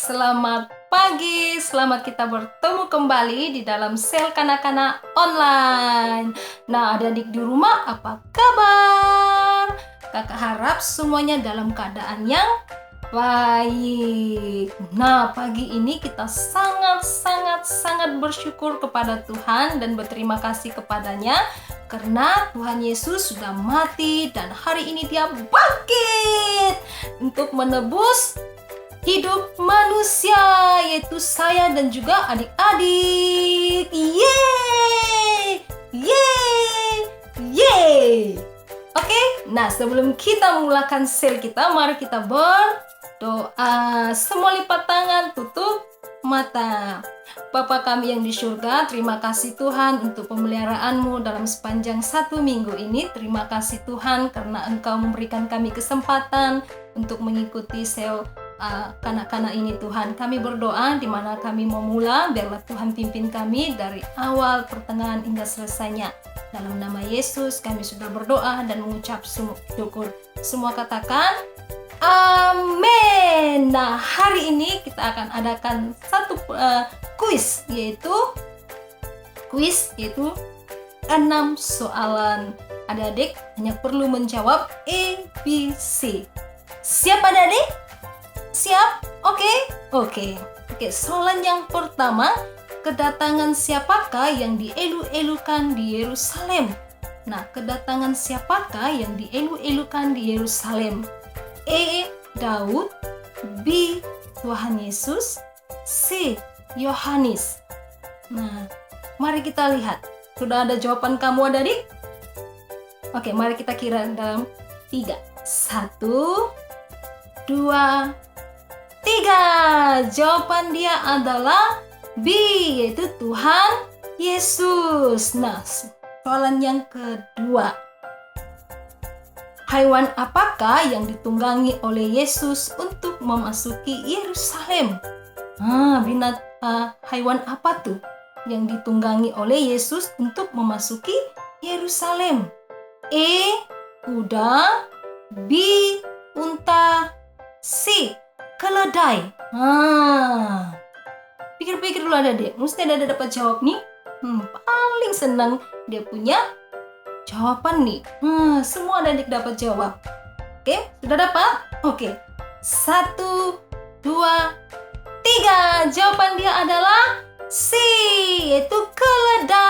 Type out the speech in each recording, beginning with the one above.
Selamat pagi, selamat kita bertemu kembali di dalam sel kanak-kanak online. Nah, adik-adik di rumah apa kabar? Kakak harap semuanya dalam keadaan yang baik. Nah, pagi ini kita sangat bersyukur kepada Tuhan dan berterima kasih kepadanya karena Tuhan Yesus sudah mati dan hari ini Dia bangkit untuk menebus hidup manusia, yaitu saya dan juga adik-adik. Yeay! Yeay! Yeay! Oke, nah sebelum kita memulakan sel kita, mari kita berdoa. Semua lipat tangan, tutup mata. Bapa kami yang di surga, terima kasih Tuhan untuk pemeliharaan-Mu dalam sepanjang 1 minggu ini. Terima kasih Tuhan karena Engkau memberikan kami kesempatan untuk mengikuti sel kanak-kanak ini Tuhan. Kami berdoa di mana kami memula, biarlah Tuhan pimpin kami dari awal, pertengahan hingga selesainya. Dalam nama Yesus kami sudah berdoa dan mengucap syukur. Semua katakan amin. Nah, hari ini kita akan adakan satu kuis, yaitu 6 soalan. Adik-adik hanya perlu menjawab ABC. Siap adik-adik? Siap? Oke. Soalan yang pertama, kedatangan siapakah yang dielu-elukan di Yerusalem? Nah, kedatangan siapakah yang dielu-elukan di Yerusalem? A. Daud, B. Tuhan Yesus, C. Yohanes. Nah, mari kita lihat. Sudah ada jawaban kamu adik-adik? Oke, mari kita kira dalam 3. 1, 2, 3. Jawaban dia adalah B, yaitu Tuhan Yesus. Nah, soalan yang kedua. Hewan apakah yang ditunggangi oleh Yesus untuk memasuki Yerusalem? Hewan apa tuh yang ditunggangi oleh Yesus untuk memasuki Yerusalem? A. Kuda, B. Unta, C. Keledai. Pikir-pikir dulu adik-adik. Mesti ada dapat jawab nih. Paling senang dia punya jawaban nih. Semua adik dapat jawab. Oke, sudah dapat? Oke. 1, 2, 3. Jawaban dia adalah C, yaitu keledai.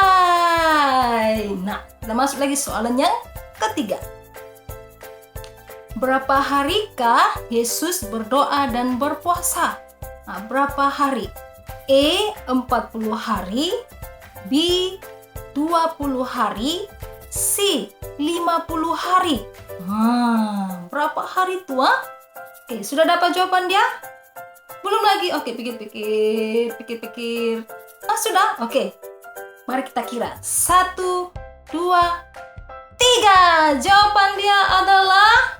Nah, kita masuk lagi soalan yang ketiga. Berapa harikah Yesus berdoa dan berpuasa? Nah, berapa hari? A. 40 hari, B. 20 hari, C. 50 hari. Berapa hari tuh? Oke, sudah dapat jawaban dia? Belum lagi? Oke, pikir. Sudah? Oke. Mari kita kira. 1, 2, 3. Jawaban dia adalah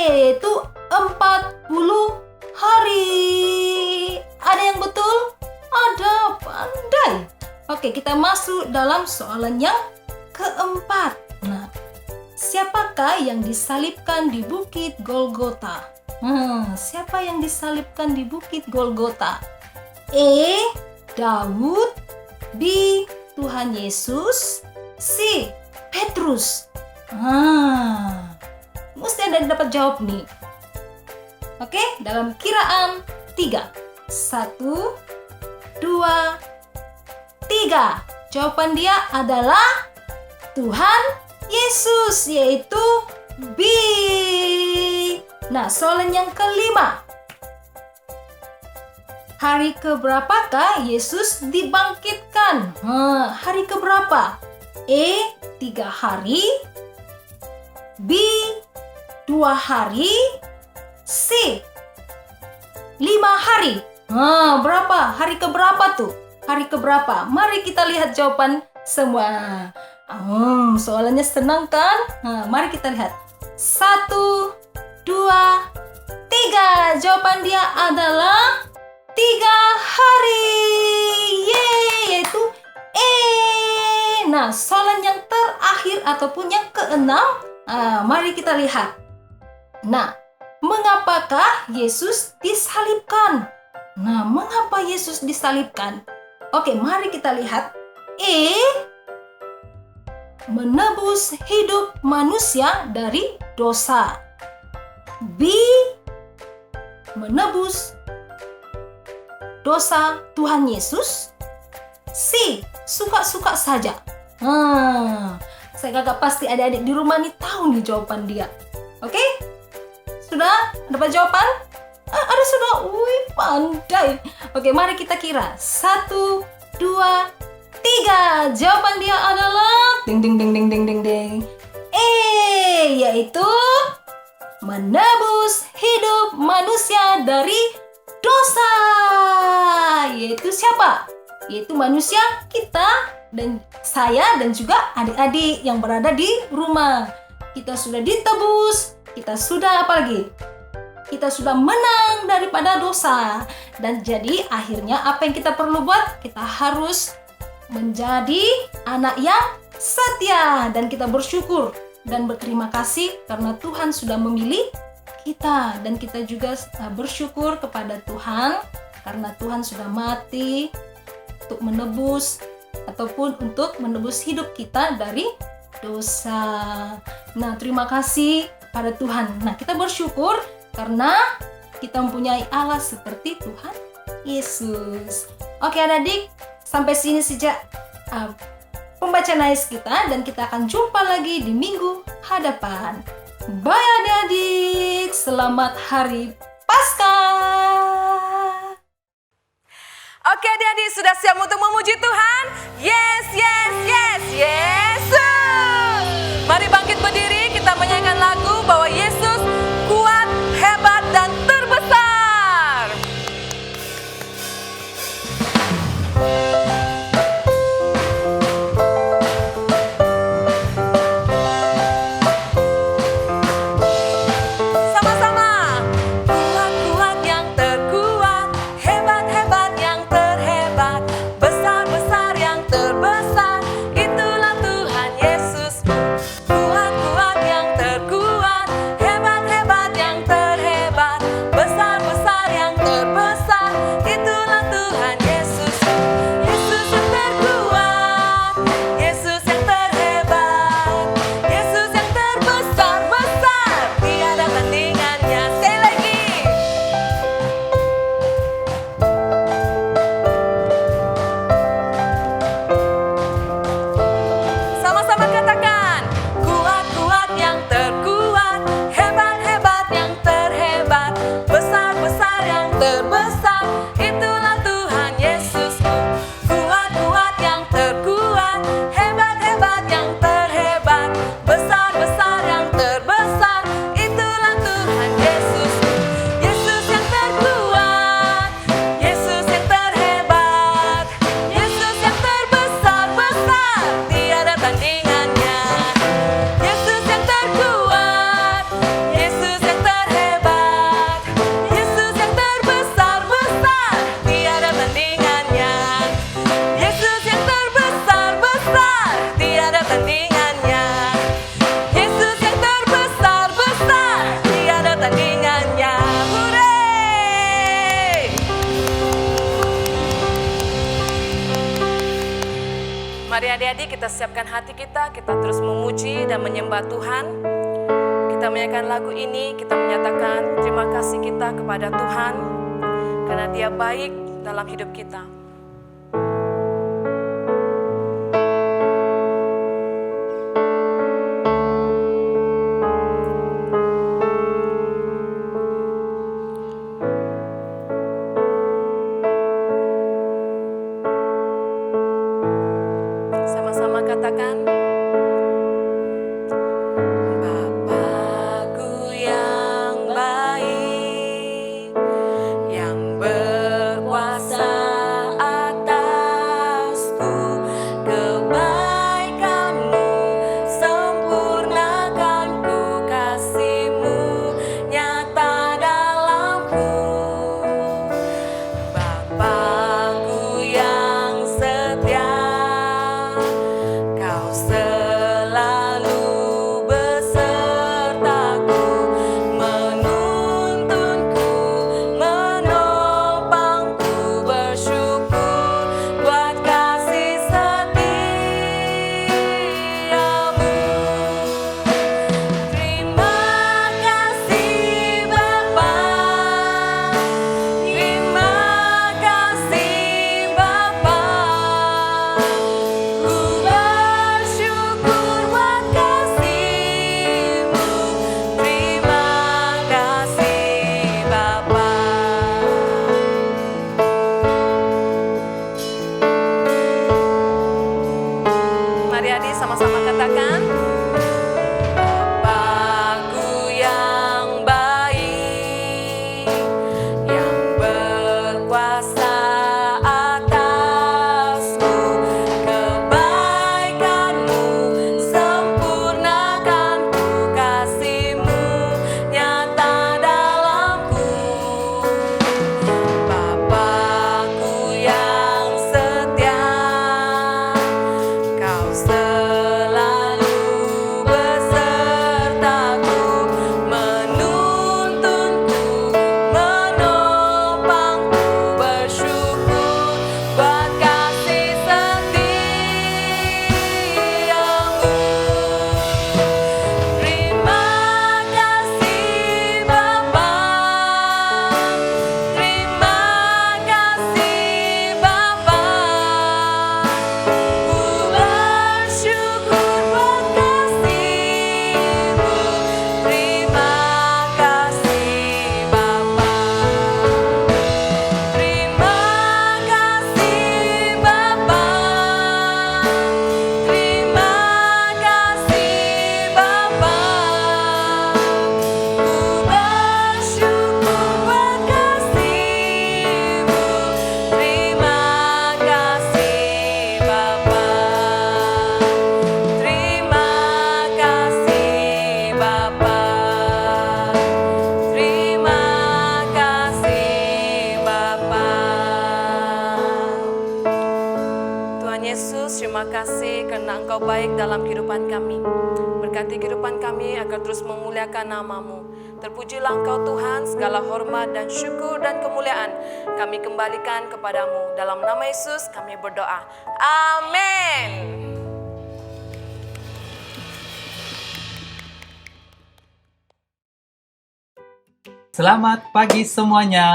itu 40 hari. Ada yang betul? Ada, pandai. Oke, kita masuk dalam soalan yang keempat. Nah, siapakah yang disalibkan di Bukit Golgota? Siapa yang disalibkan di Bukit Golgota? A. Daud, B. Tuhan Yesus, C. Petrus. Mesti ada yang dapat jawab nih. Oke, dalam kiraan 3. 1, 2, 3. Jawaban dia adalah Tuhan Yesus, yaitu B. Nah, soalan yang kelima. Hari keberapakah Yesus dibangkitkan? Hari keberapa? A. 3 hari, B. 2 hari, C. 5 hari. Berapa? Hari keberapa tuh? Hari keberapa? Mari kita lihat jawaban semua. Soalannya senang kan? Mari kita lihat. 1, 2, 3. Jawaban dia adalah 3 hari. Yeay, yaitu E. Nah, soalan yang terakhir ataupun yang keenam, mari kita lihat. Nah, mengapakah Yesus disalibkan? Nah, mengapa Yesus disalibkan? Oke, mari kita lihat. Menebus hidup manusia dari dosa. B. Menebus dosa Tuhan Yesus. C. Suka-suka saja. Saya agak pasti adik-adik di rumah nih tahu nih jawaban dia. Oke? Sudah dapat jawaban? Ada sudah. Wih, pandai. Oke, mari kita kira. 1, 2, 3. Jawaban dia adalah ding ding ding ding ding ding ding. Yaitu menebus hidup manusia dari dosa. Yaitu siapa? Yaitu manusia, kita dan saya dan juga adik-adik yang berada di rumah. Kita sudah ditebus, kita sudah apa lagi? Kita sudah menang daripada dosa. Dan jadi akhirnya apa yang kita perlu buat? Kita harus menjadi anak yang setia. Dan kita bersyukur dan berterima kasih karena Tuhan sudah memilih kita. Dan kita juga bersyukur kepada Tuhan karena Tuhan sudah mati untuk menebus ataupun untuk menebus hidup kita dari dosa. Nah, terima kasih pada Tuhan. Nah, kita bersyukur karena kita mempunyai Allah seperti Tuhan Yesus. Oke adik-adik, sampai sini sejak pembacaan ayat kita dan kita akan jumpa lagi di minggu hadapan. Bye adik-adik, selamat hari Paskah. Oke adik-adik, sudah siap untuk memuji Tuhan? Yes, yes, yes, Yesus. Mari bangkit berdiri, kita menyanyikan lagu bahwa Yesus kuat, hebat, dan terbesar. Sama-sama. Kuat-kuat yang terkuat, hebat-hebat yang terhebat, besar-besar yang terbesar, itulah Tuhan Yesus. Kuat-kuat yang terkuat, hebat-hebat yang terhebat, besar-besar yang terbesar, itulah Tuhan Yesus. Yesus yang terkuat, Yesus yang terhebat, Yesus yang terbesar-besar, tiada tandingannya. Sekali lagi. Sama-sama katakan, kuat-kuat yang terkuat, hebat-hebat yang terhebat, besar-besar yang terbesar, itulah Tuhan Yesusku. Kuat-kuat yang terkuat, hebat-hebat yang terhebat, besar-besar yang terbesar, itulah Tuhan Yesusku. Yesus yang terkuat, Yesus yang terhebat, Yesus yang terbesar-besar, tiada tandingannya. Yesus yang terkuat, Yesus yang terhebat, Yesus yang terbesar-besar, tiada tandingannya. Yesus yang terbesar-besar, tiada tandingannya. Yesus yang terbesar-besar, tiada tandingannya. Hooray! Mari adik-adik kita siapkan hati kita terus memuji dan menyembah Tuhan. Kita menyanyikan lagu ini, kita menyatakan terima kasih kita kepada Tuhan karena Dia baik dalam hidup kita. Sama-sama katakan. Bapakku yang baik, yang berkuasa katakan, Bapakku yang baik, yang berkuasa atasku, kebaikanmu sempurnakan ku, kasihmu nyata dalamku. Bapakku yang setia, Kau selalu besertaku, menuntunku, menopangku, bersyukur buat kasih setiamu. Terima kasih Bapa, terima kasih Bapa, ku bersyukur buat kasih-Mu. Terima kasih Bapa, terima kasih Bapa, terima kasih Bapa, ku bersyukur buat kasih-Mu. Terima kasih Bapa, terima kasih Bapa, terima kasih Bapa. Tuhan Yesus, terima kasih karena Engkau baik dalam kehidupan kami. Berkati kehidupan kami agar terus memuliakan nama-Mu. Terpujilah Engkau Tuhan, segala hormat dan syukur dan kemuliaan kami kembalikan kepadamu. Dalam nama Yesus kami berdoa. Amin. Selamat pagi semuanya.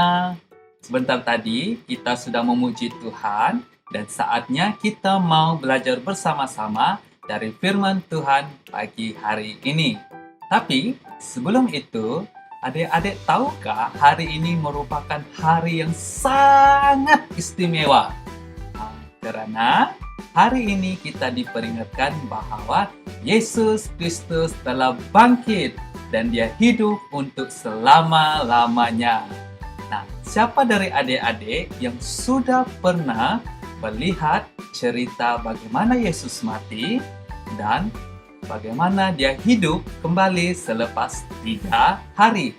Sebentar tadi kita sudah memuji Tuhan dan saatnya kita mau belajar bersama-sama dari firman Tuhan pagi hari ini. Tapi sebelum itu, adik-adik tahukah hari ini merupakan hari yang sangat istimewa? Karena hari ini kita diperingatkan bahwa Yesus Kristus telah bangkit dan Dia hidup untuk selama-lamanya. Nah, siapa dari adik-adik yang sudah pernah melihat cerita bagaimana Yesus mati dan bagaimana Dia hidup kembali selepas 3 hari?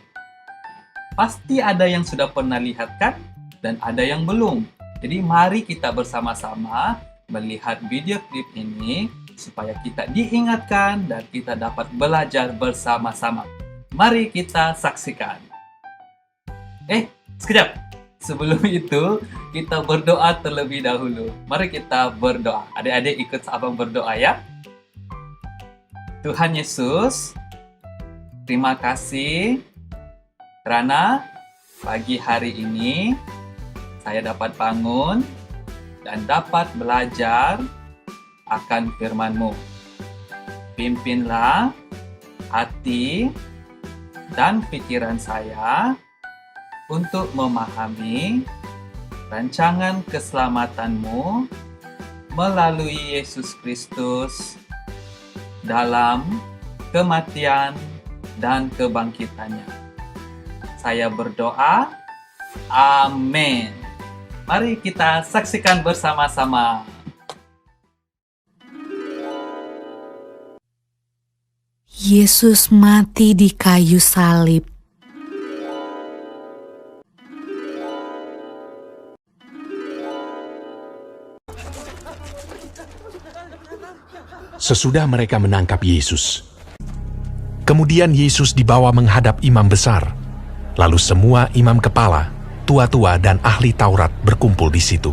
Pasti ada yang sudah pernah lihat kan? Dan ada yang belum. Jadi mari kita bersama-sama melihat video klip ini supaya kita diingatkan dan kita dapat belajar bersama-sama. Mari kita saksikan. Sekejap. Sebelum itu, kita berdoa terlebih dahulu. Mari kita berdoa. Adik-adik ikut abang berdoa ya. Tuhan Yesus, terima kasih karena pagi hari ini saya dapat bangun dan dapat belajar akan firman-Mu. Pimpinlah hati dan pikiran saya untuk memahami rancangan keselamatan-Mu melalui Yesus Kristus dalam kematian dan kebangkitannya. Saya berdoa, amin. Mari kita saksikan bersama-sama. Yesus mati di kayu salib. Sesudah mereka menangkap Yesus, kemudian Yesus dibawa menghadap imam besar. Lalu semua imam kepala, tua-tua dan ahli Taurat berkumpul di situ.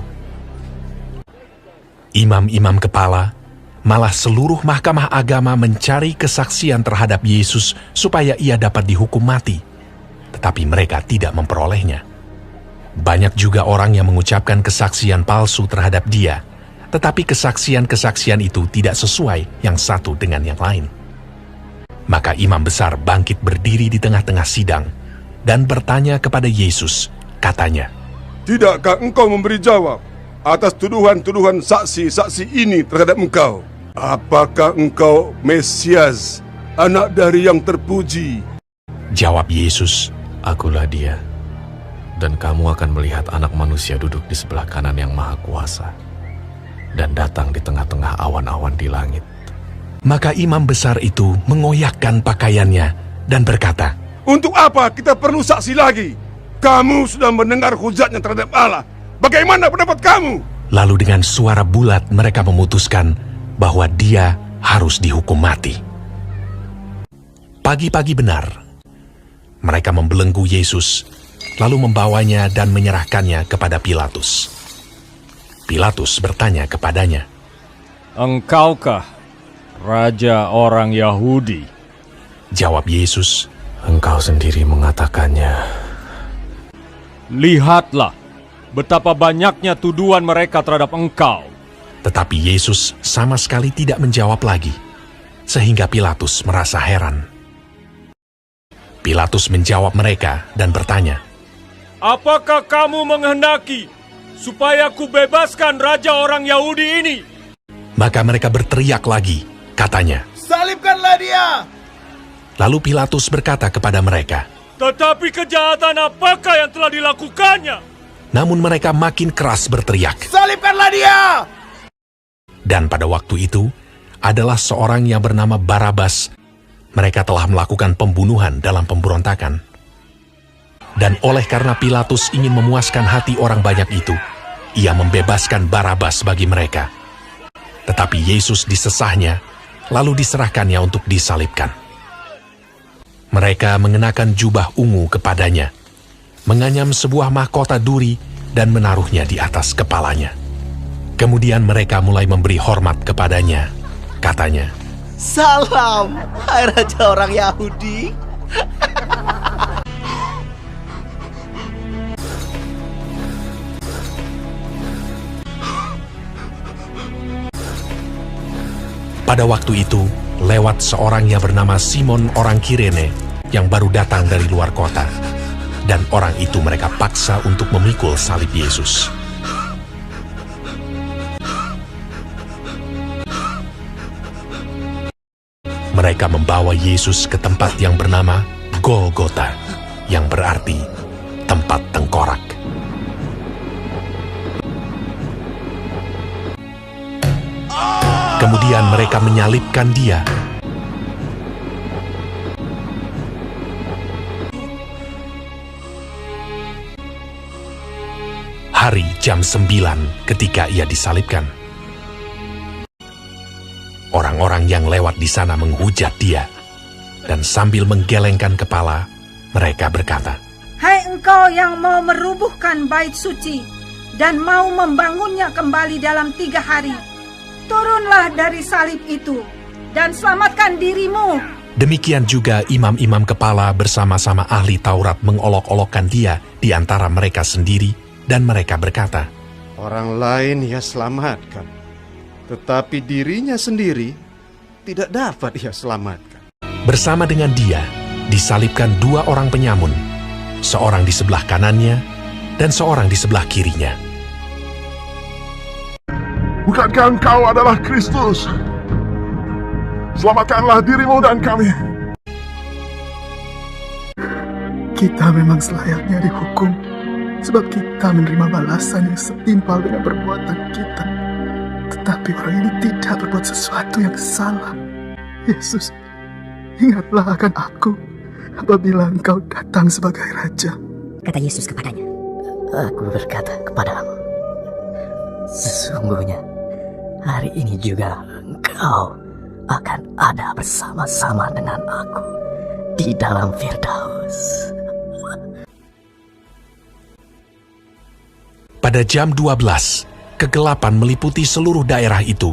Imam-imam kepala, malah seluruh mahkamah agama mencari kesaksian terhadap Yesus supaya ia dapat dihukum mati. Tetapi mereka tidak memperolehnya. Banyak juga orang yang mengucapkan kesaksian palsu terhadap dia, tetapi kesaksian-kesaksian itu tidak sesuai yang satu dengan yang lain. Maka imam besar bangkit berdiri di tengah-tengah sidang dan bertanya kepada Yesus, katanya, "Tidakkah engkau memberi jawab atas tuduhan-tuduhan saksi-saksi ini terhadap engkau?" Apakah engkau Mesias, anak dari yang terpuji? Jawab Yesus, Akulah dia, dan kamu akan melihat Anak Manusia duduk di sebelah kanan yang Maha Kuasa, dan datang di tengah-tengah awan-awan di langit. Maka imam besar itu mengoyakkan pakaiannya dan berkata, Untuk apa kita perlu saksi lagi? Kamu sudah mendengar hujatnya terhadap Allah. Bagaimana pendapat kamu? Lalu dengan suara bulat mereka memutuskan bahwa dia harus dihukum mati. Pagi-pagi benar, mereka membelenggu Yesus, lalu membawanya dan menyerahkannya kepada Pilatus. Pilatus bertanya kepadanya, Engkaukah Raja orang Yahudi? Jawab Yesus, Engkau sendiri mengatakannya. Lihatlah betapa banyaknya tuduhan mereka terhadap engkau. Tetapi Yesus sama sekali tidak menjawab lagi, sehingga Pilatus merasa heran. Pilatus menjawab mereka dan bertanya, Apakah kamu menghendaki supaya ku bebaskan Raja orang Yahudi ini? Maka mereka berteriak lagi, katanya, Salibkanlah dia! Lalu Pilatus berkata kepada mereka, Tetapi kejahatan apakah yang telah dilakukannya? namun mereka makin keras berteriak. Salibkanlah dia! Dan pada waktu itu, adalah seorang yang bernama Barabas. Mereka telah melakukan pembunuhan dalam pemberontakan. Dan oleh karena Pilatus ingin memuaskan hati orang banyak itu, ia membebaskan Barabas bagi mereka. Tetapi Yesus disesahnya, lalu diserahkannya untuk disalibkan. Mereka mengenakan jubah ungu kepadanya, menganyam sebuah mahkota duri dan menaruhnya di atas kepalanya. Kemudian mereka mulai memberi hormat kepadanya. Katanya, Salam, hai Raja orang Yahudi. pada waktu itu, lewat seorang yang bernama Simon orang Kirene yang baru datang dari luar kota. Dan orang itu mereka paksa untuk memikul salib Yesus. Mereka membawa Yesus ke tempat yang bernama Golgota, yang berarti tempat tengkorak. Kemudian mereka menyalibkan dia. Hari jam 9 ketika ia disalibkan. Orang-orang yang lewat di sana menghujat dia, dan sambil menggelengkan kepala, mereka berkata, Hai engkau yang mau merubuhkan bait suci dan mau membangunnya kembali dalam 3 hari, turunlah dari salib itu dan selamatkan dirimu. Demikian juga imam-imam kepala bersama-sama ahli Taurat mengolok-olokkan dia di antara mereka sendiri, dan mereka berkata, Orang lain ia selamatkan, tetapi dirinya sendiri tidak dapat ia selamatkan. Bersama dengan dia disalibkan 2 orang penyamun, seorang di sebelah kanannya dan seorang di sebelah kirinya. Bukankah engkau adalah Kristus? Selamatkanlah dirimu dan kami. Kita memang selayaknya dihukum, sebab kita menerima balasan yang setimpal dengan perbuatan kita. Tetapi orang ini tidak berbuat sesuatu yang salah. Yesus, ingatlah akan aku apabila engkau datang sebagai Raja. Kata Yesus kepadanya, Aku berkata kepadamu, sesungguhnya hari ini juga engkau akan ada bersama-sama dengan aku di dalam Firdaus. Pada jam 12, kegelapan meliputi seluruh daerah itu.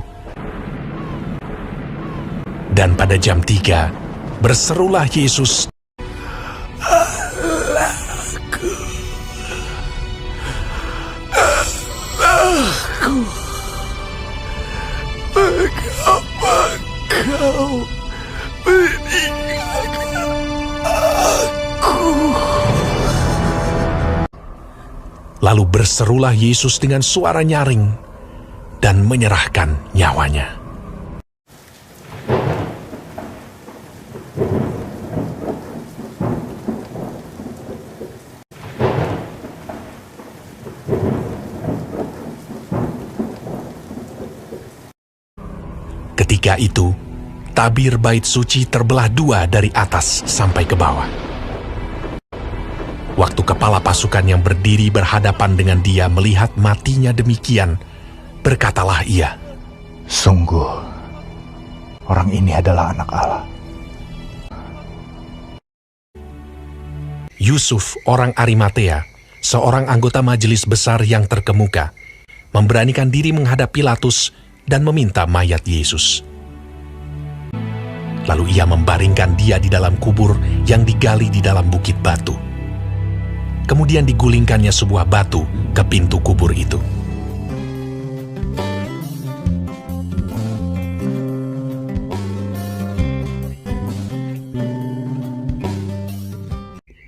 Dan pada jam 3, berserulah Yesus, Mengapa kau meninggalkan aku? Lalu berserulah Yesus dengan suara nyaring dan menyerahkan nyawanya. Ketika itu, tabir bait suci terbelah dua dari atas sampai ke bawah. Waktu kepala pasukan yang berdiri berhadapan dengan dia melihat matinya demikian, berkatalah ia, "Sungguh, orang ini adalah anak Allah." Yusuf, orang Arimatea, seorang anggota majelis besar yang terkemuka, memberanikan diri menghadap Pilatus dan meminta mayat Yesus. Lalu ia membaringkan dia di dalam kubur yang digali di dalam bukit batu. Kemudian digulingkannya sebuah batu ke pintu kubur itu.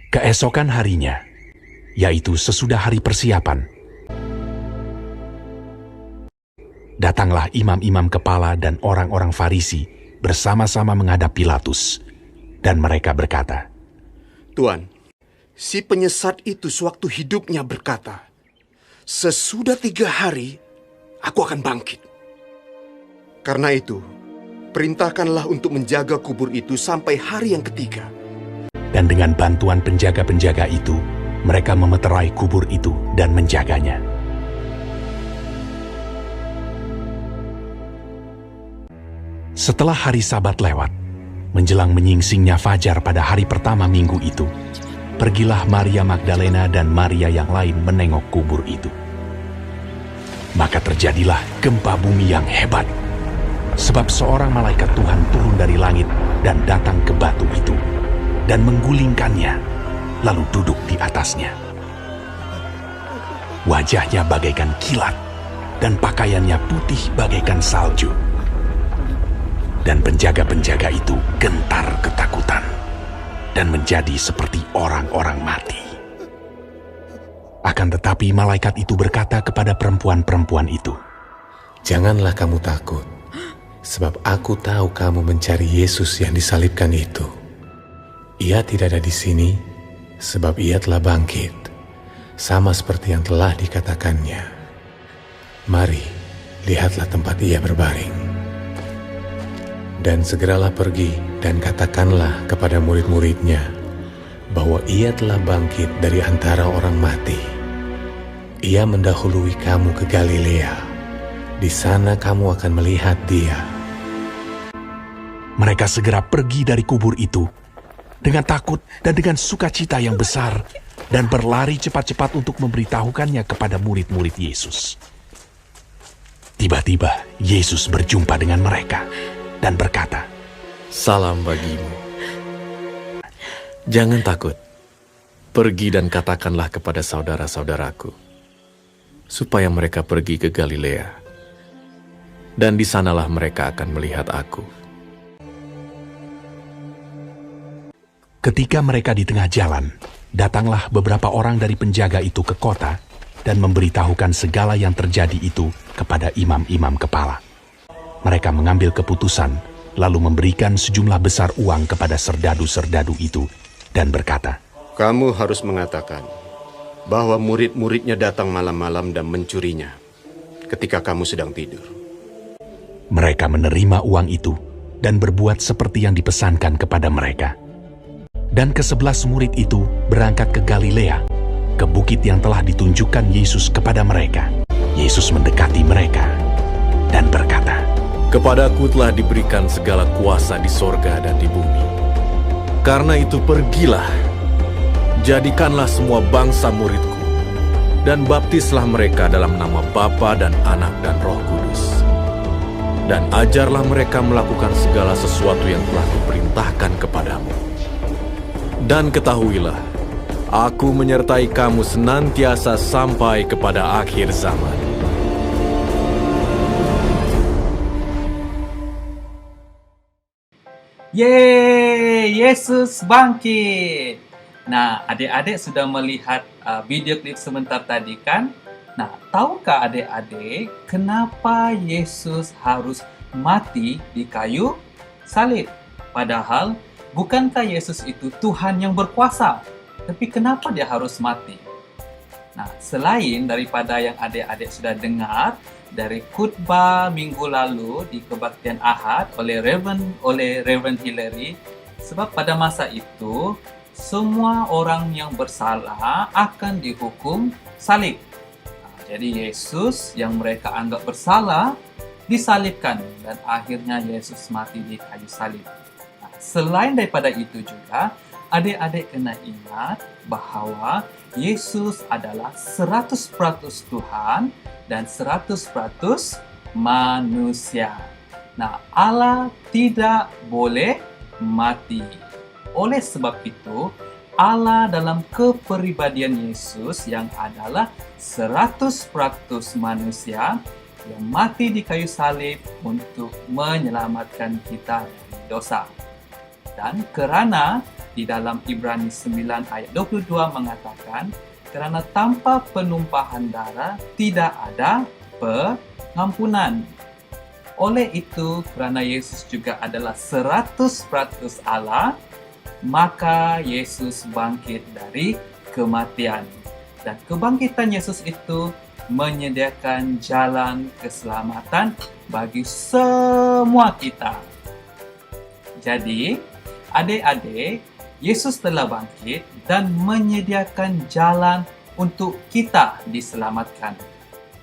Keesokan harinya, yaitu sesudah hari persiapan, datanglah imam-imam kepala dan orang-orang Farisi bersama-sama menghadap Pilatus, dan mereka berkata, "Tuan, si penyesat itu sewaktu hidupnya berkata, 'Sesudah 3 hari, aku akan bangkit.' Karena itu, perintahkanlah untuk menjaga kubur itu sampai hari yang ketiga." Dan dengan bantuan penjaga-penjaga itu, mereka memeterai kubur itu dan menjaganya. Setelah hari Sabat lewat, menjelang menyingsingnya fajar pada hari pertama minggu itu, pergilah Maria Magdalena dan Maria yang lain menengok kubur itu. Maka terjadilah gempa bumi yang hebat, sebab seorang malaikat Tuhan turun dari langit dan datang ke batu itu, dan menggulingkannya, lalu duduk di atasnya. Wajahnya bagaikan kilat, dan pakaiannya putih bagaikan salju. Dan penjaga-penjaga itu gentar ketakutan, dan menjadi seperti orang-orang mati. Akan tetapi malaikat itu berkata kepada perempuan-perempuan itu, "Janganlah kamu takut, sebab aku tahu kamu mencari Yesus yang disalibkan itu. Ia tidak ada di sini, sebab ia telah bangkit, sama seperti yang telah dikatakannya. Mari, lihatlah tempat ia berbaring. Dan segeralah pergi dan katakanlah kepada murid-muridnya bahwa ia telah bangkit dari antara orang mati. Ia mendahului kamu ke Galilea. Di sana kamu akan melihat dia." Mereka segera pergi dari kubur itu dengan takut dan dengan sukacita yang besar, dan berlari cepat-cepat untuk memberitahukannya kepada murid-murid Yesus. Tiba-tiba Yesus berjumpa dengan mereka dan berkata, "Salam bagimu. Jangan takut. Pergi dan katakanlah kepada saudara-saudaraku, supaya mereka pergi ke Galilea, dan di sanalah mereka akan melihat aku." Ketika mereka di tengah jalan, datanglah beberapa orang dari penjaga itu ke kota dan memberitahukan segala yang terjadi itu kepada imam-imam kepala. Mereka mengambil keputusan, lalu memberikan sejumlah besar uang kepada serdadu-serdadu itu dan berkata, "Kamu harus mengatakan bahwa murid-muridnya datang malam-malam dan mencurinya ketika kamu sedang tidur." Mereka menerima uang itu dan berbuat seperti yang dipesankan kepada mereka. Dan ke-11 murid itu berangkat ke Galilea, ke bukit yang telah ditunjukkan Yesus kepada mereka. Yesus mendekati mereka dan berkata, "Kepadaku telah diberikan segala kuasa di sorga dan di bumi. Karena itu pergilah, jadikanlah semua bangsa muridku, dan baptislah mereka dalam nama Bapa dan Anak dan Roh Kudus. Dan ajarlah mereka melakukan segala sesuatu yang telah kuperintahkan kepadamu. Dan ketahuilah, aku menyertai kamu senantiasa sampai kepada akhir zaman." Yeay, Yesus bangkit. Nah, adik-adik sudah melihat video klip sebentar tadi kan? Nah, tahukah adik-adik kenapa Yesus harus mati di kayu salib? Padahal, bukankah Yesus itu Tuhan yang berkuasa? Tapi kenapa dia harus mati? Nah, selain daripada yang adik-adik sudah dengar dari khutbah minggu lalu di kebaktian Ahad oleh Reverend Hillary, sebab pada masa itu semua orang yang bersalah akan dihukum salib. Jadi Yesus yang mereka anggap bersalah disalibkan dan akhirnya Yesus mati di kayu salib. Nah, selain daripada itu juga, adik-adik kena ingat bahawa Yesus adalah 100% Tuhan dan 100% manusia. Nah, Allah tidak boleh mati. Oleh sebab itu, Allah dalam kepribadian Yesus yang adalah 100% manusia yang mati di kayu salib untuk menyelamatkan kita dari dosa. Dan kerana di dalam Ibrani 9 ayat 22 mengatakan, kerana tanpa penumpahan darah tidak ada pengampunan. Oleh itu, kerana Yesus juga adalah 100% Allah, maka Yesus bangkit dari kematian. Dan kebangkitan Yesus itu menyediakan jalan keselamatan bagi semua kita. Jadi, adik-adik, Yesus telah bangkit dan menyediakan jalan untuk kita diselamatkan.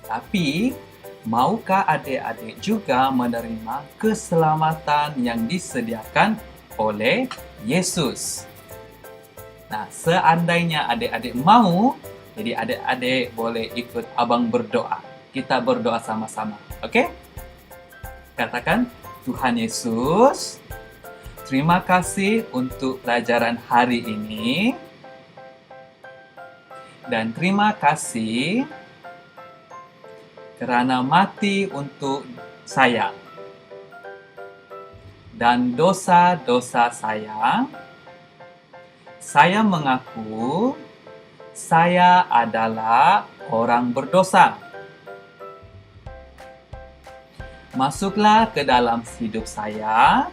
Tapi, maukah adik-adik juga menerima keselamatan yang disediakan oleh Yesus? Nah, seandainya adik-adik mau, jadi adik-adik boleh ikut abang berdoa. Kita berdoa sama-sama, oke? Katakan, Tuhan Yesus, terima kasih untuk pelajaran hari ini. Dan terima kasih kerana mati untuk saya. Dan dosa-dosa saya mengaku saya adalah orang berdosa. Masuklah ke dalam hidup saya.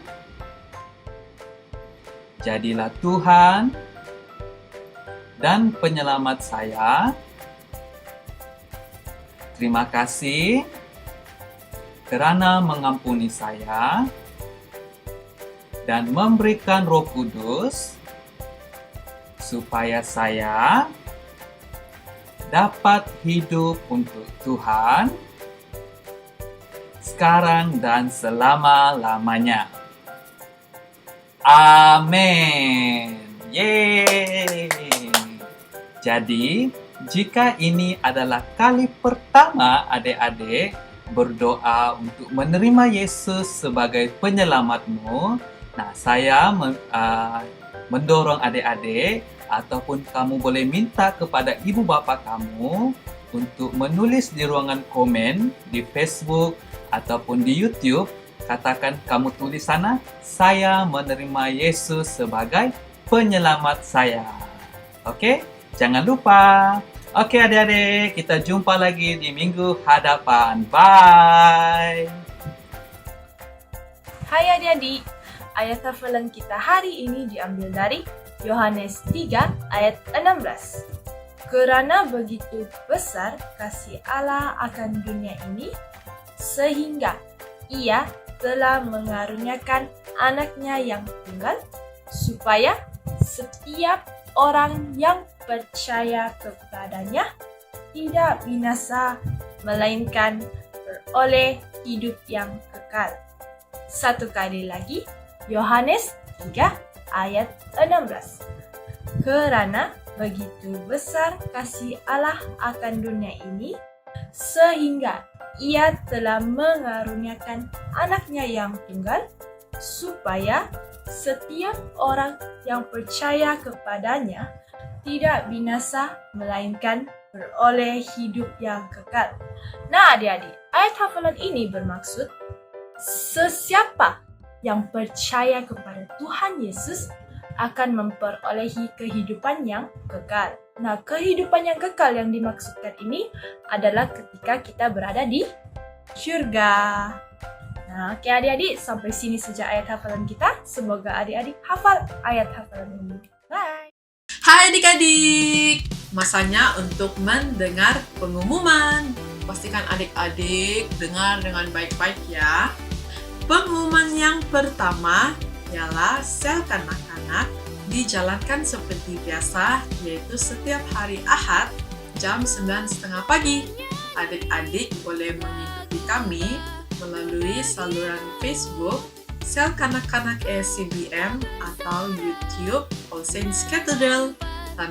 Jadilah Tuhan dan penyelamat saya. Terima kasih kerana mengampuni saya dan memberikan Roh Kudus supaya saya dapat hidup untuk Tuhan sekarang dan selama-lamanya. Amin. Yeay. Jadi, jika ini adalah kali pertama adik-adik berdoa untuk menerima Yesus sebagai penyelamatmu, nah saya mendorong adik-adik ataupun kamu boleh minta kepada ibu bapa kamu untuk menulis di ruangan komen di Facebook ataupun di YouTube. Katakan kamu tulis sana, saya menerima Yesus sebagai penyelamat saya. Oke? Jangan lupa. Oke adik-adik, kita jumpa lagi di minggu hadapan. Bye! Hai adik-adik, ayat hafalan kita hari ini diambil dari Yohanes 3 ayat 16. Kerana begitu besar kasih Allah akan dunia ini, sehingga Ia telah mengaruniakan anaknya yang tunggal, supaya setiap orang yang percaya kepadanya tidak binasa, melainkan beroleh hidup yang kekal. Satu kali lagi, Yohanes 3 ayat 16. Kerana begitu besar kasih Allah akan dunia ini, sehingga Ia telah mengaruniakan anaknya yang tunggal, supaya setiap orang yang percaya kepadanya tidak binasa, melainkan beroleh hidup yang kekal. Nah adik-adik, ayat hafalan ini bermaksud sesiapa yang percaya kepada Tuhan Yesus akan memperolehi kehidupan yang kekal. Nah, kehidupan yang kekal yang dimaksudkan ini adalah ketika kita berada di surga. Nah, oke adik-adik, sampai sini saja ayat hafalan kita. Semoga adik-adik hafal ayat hafalan ini. Bye! Hai adik-adik, masanya untuk mendengar pengumuman. Pastikan adik-adik dengar dengan baik-baik ya. Pengumuman yang pertama ialah sel kanak-kanak dijalankan seperti biasa, yaitu setiap hari Ahad jam 9.30 pagi. Adik-adik boleh mengikuti kami melalui saluran Facebook Sel Kanak-Kanak ESCBM atau YouTube All Saints Cathedral. Dan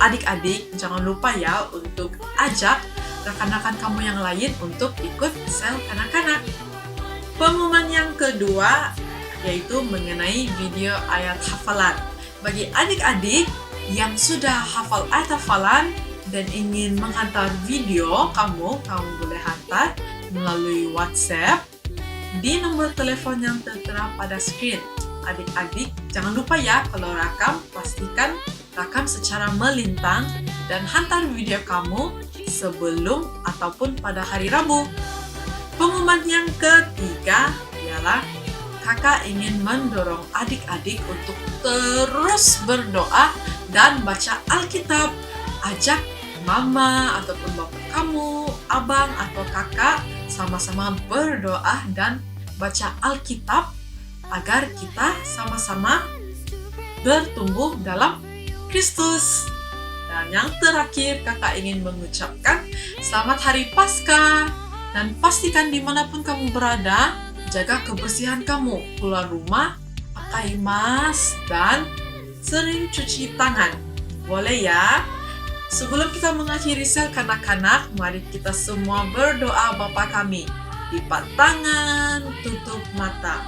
adik-adik jangan lupa ya untuk ajak rekan-rekan kamu yang lain untuk ikut sel kanak-kanak. Pengumuman yang kedua yaitu mengenai video ayat hafalan. Bagi adik-adik yang sudah hafal ayat hafalan dan ingin menghantar video kamu boleh hantar melalui WhatsApp di nomor telepon yang tertera pada screen. Adik-adik jangan lupa ya, kalau rakam pastikan rakam secara melintang dan hantar video kamu sebelum ataupun pada hari Rabu. Pengumuman yang ketiga ialah kakak ingin mendorong adik-adik untuk terus berdoa dan baca Alkitab. Ajak mama ataupun bapak kamu, abang atau kakak sama-sama berdoa dan baca Alkitab agar kita sama-sama bertumbuh dalam Kristus. Dan yang terakhir, kakak ingin mengucapkan selamat hari Paskah. Dan pastikan dimanapun kamu berada, jaga kebersihan kamu. Keluar rumah, pakai mask, dan sering cuci tangan. Boleh ya? Sebelum kita mengakhiri sel kanak-kanak, mari kita semua berdoa Bapa kami. Lipat tangan, tutup mata.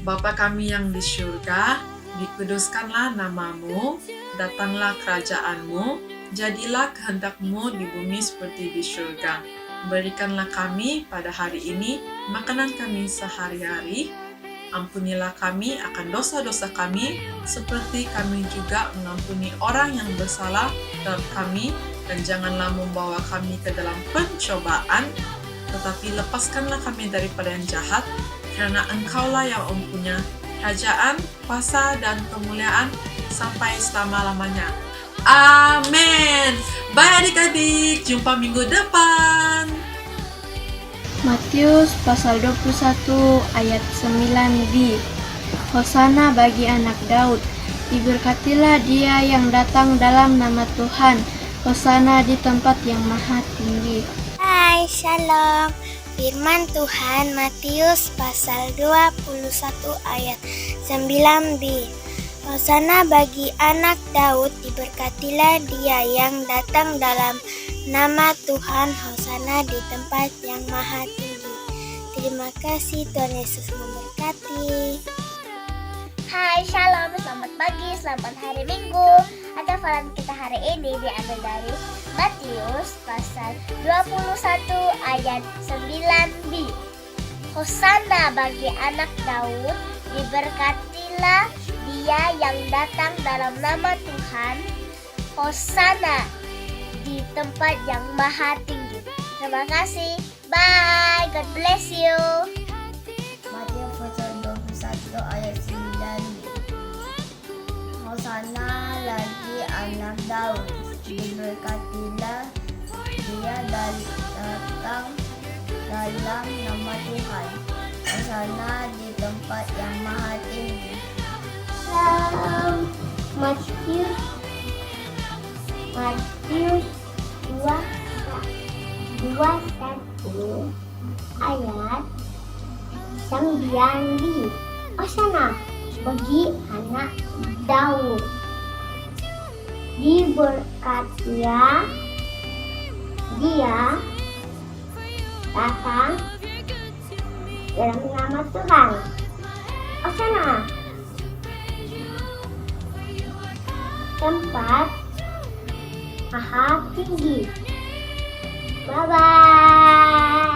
Bapa kami yang di surga, dikuduskanlah namamu, datanglah kerajaanmu, jadilah kehendak-Mu di bumi seperti di surga. Berikanlah kami pada hari ini makanan kami sehari-hari. Ampunilah kami akan dosa-dosa kami, seperti kami juga mengampuni orang yang bersalah terhadap kami. Dan janganlah membawa kami ke dalam pencobaan, tetapi lepaskanlah kami daripada yang jahat, karena Engkaulah yang mempunyai kerajaan, kuasa, dan kemuliaan sampai selama-lamanya. Amin. Bye adik-adik, jumpa minggu depan. Matius pasal 21 ayat 9b. Hosana bagi anak Daud, diberkatilah dia yang datang dalam nama Tuhan. Hosana di tempat yang maha tinggi. Hai, shalom. Firman Tuhan Matius pasal 21 ayat 9b. Hosana bagi anak Daud, diberkatilah dia yang datang dalam nama Tuhan. Hosana di tempat yang maha tinggi. Terima kasih, Tuhan Yesus memberkati. Hai, shalom, selamat pagi, selamat hari Minggu. Hafalan kita hari ini diambil dari Matius pasal 21 ayat 9b. Hosana bagi anak Daud, diberkatilah dia yang datang dalam nama Tuhan. Hosana di tempat yang maha tinggi. Terima kasih. Bye. God bless you. Matius pasal 21 ayat 9b. Hosana lagi anak Daud, diberkatilah dia datang dalam nama Tuhan. Hosana di tempat yang maha tinggi. Matius 21 ayat 9b. Hosana bagi anak Daud, diberkatilah dia datang dalam nama Tuhan. Hosana tempat maha tinggi. Bye bye.